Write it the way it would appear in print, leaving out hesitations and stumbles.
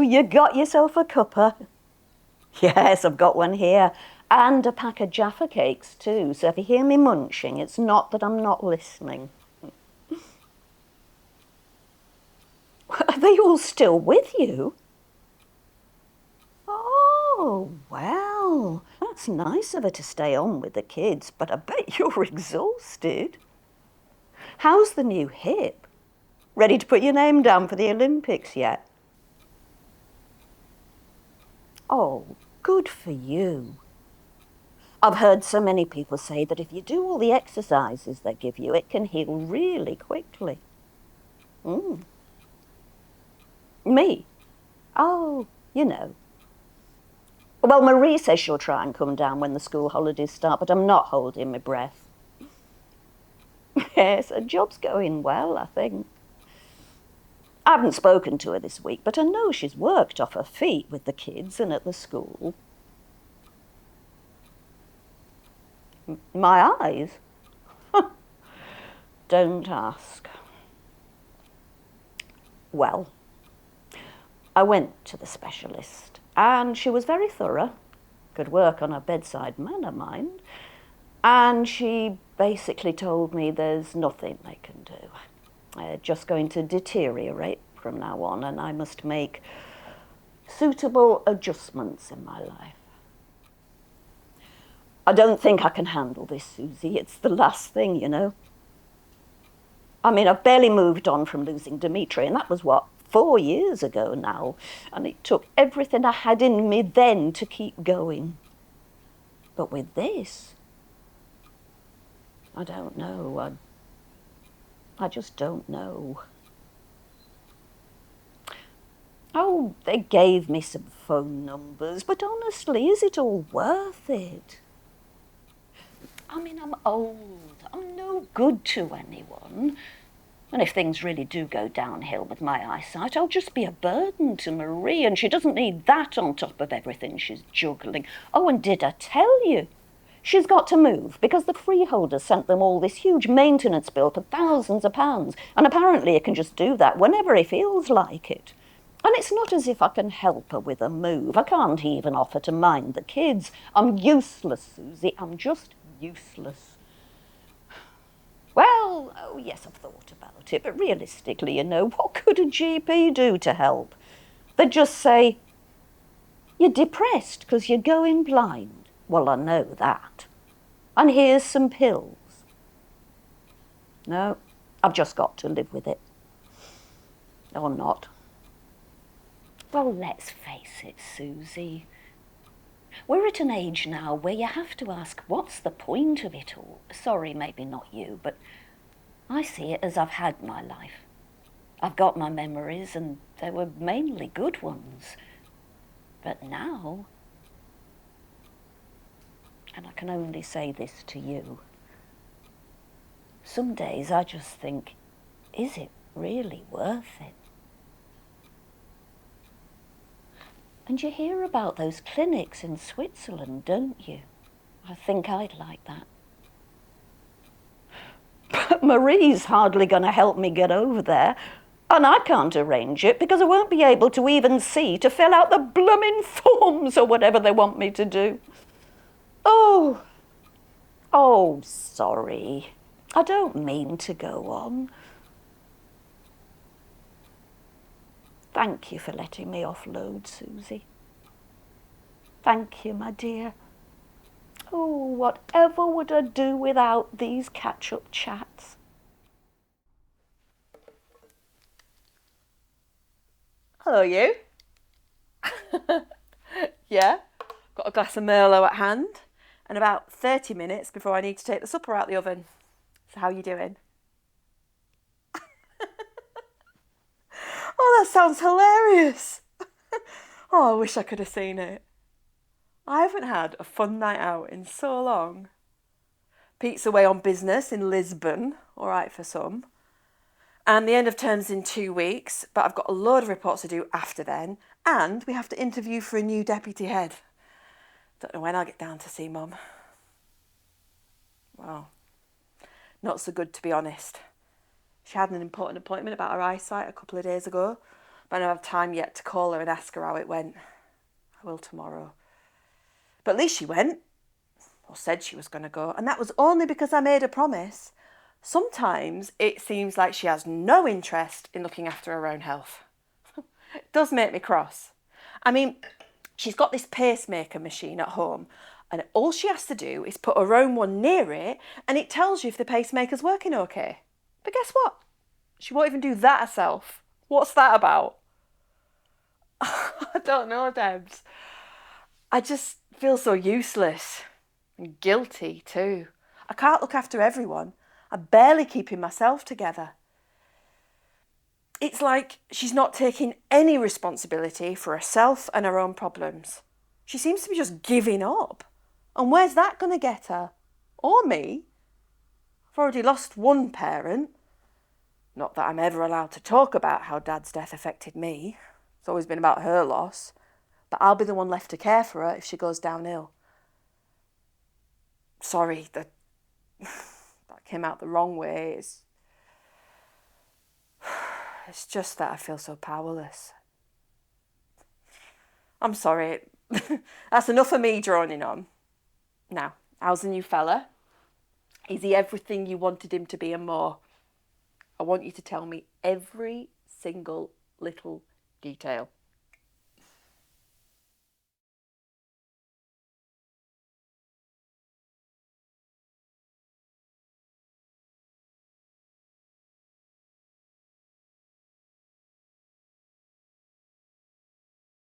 You got yourself a cuppa? Yes, I've got one here. And a pack of Jaffa cakes too, so if you hear me munching, it's not that I'm not listening. Are they all still with you? Oh, well, that's nice of her to stay on with the kids, but I bet you're exhausted. How's the new hip? Ready to put your name down for the Olympics yet? Oh, good for you. I've heard so many people say that if you do all the exercises they give you, it can heal really quickly. Me? Oh, you know. Well, Marie says she'll try and come down when the school holidays start, but I'm not holding my breath. Yes, her job's going well, I think. I haven't spoken to her this week, but I know she's worked off her feet with the kids and at the school. My eyes? Don't ask. Well, I went to the specialist and she was very thorough. Could work on her bedside manner, mind. And she basically told me there's nothing they can do. They're just going to deteriorate from now on, and I must make suitable adjustments in my life. I don't think I can handle this, Susie. It's the last thing, you know. I mean, I've barely moved on from losing Dimitri, and that was, 4 years ago now. And it took everything I had in me then to keep going. But with this, I don't know. I just don't know. Oh, they gave me some phone numbers, but honestly, is it all worth it? I mean, I'm old. I'm no good to anyone. And if things really do go downhill with my eyesight, I'll just be a burden to Marie, and she doesn't need that on top of everything she's juggling. Oh, and did I tell you? She's got to move because the freeholders sent them all this huge maintenance bill for thousands of pounds, and apparently he can just do that whenever he feels like it. And it's not as if I can help her with a move. I can't even offer to mind the kids. I'm useless, Susie. I'm just useless. Well, oh yes, I've thought about it, but realistically, you know, what could a GP do to help? They'd just say, you're depressed because you're going blind. Well, I know that. And here's some pills. No, I've just got to live with it. Or not. Well, let's face it, Susie. We're at an age now where you have to ask, what's the point of it all? Sorry, maybe not you, but I see it as I've had my life. I've got my memories, and they were mainly good ones. But now, and I can only say this to you, some days I just think, is it really worth it? And you hear about those clinics in Switzerland, don't you? I think I'd like that. But Marie's hardly going to help me get over there. And I can't arrange it because I won't be able to even see to fill out the blooming forms or whatever they want me to do. Oh, sorry. I don't mean to go on. Thank you for letting me offload, Susie. Thank you, my dear. Oh, whatever would I do without these catch-up chats? Hello, you. Yeah, got a glass of Merlot at hand and about 30 minutes before I need to take the supper out the oven. So how are you doing? Oh, that sounds hilarious. Oh, I wish I could have seen it. I haven't had a fun night out in so long. Pete's away on business in Lisbon, all right for some. And the end of term's in 2 weeks, but I've got a load of reports to do after then, and we have to interview for a new deputy head. Don't know when I'll get down to see Mum. Well, not so good to be honest. She had an important appointment about her eyesight a couple of days ago, But I don't have time yet to call her and ask her how it went. I will tomorrow. But at least she went, or said she was going to go, and that was only because I made a promise. Sometimes it seems like she has no interest in looking after her own health. It does make me cross. I mean, she's got this pacemaker machine at home, and all she has to do is put her own one near it, and it tells you if the pacemaker's working okay. But guess what? She won't even do that herself. What's that about? I don't know, Debs. I just feel so useless and guilty too. I can't look after everyone. I'm barely keeping myself together. It's like she's not taking any responsibility for herself and her own problems. She seems to be just giving up. And where's that going to get her? Or me? I've already lost one parent. Not that I'm ever allowed to talk about how Dad's death affected me. It's always been about her loss. But I'll be the one left to care for her if she goes downhill. Sorry, that came out the wrong way. It's just that I feel so powerless. I'm sorry. That's enough of me droning on. Now, how's the new fella? Is he everything you wanted him to be and more? I want you to tell me every single little detail.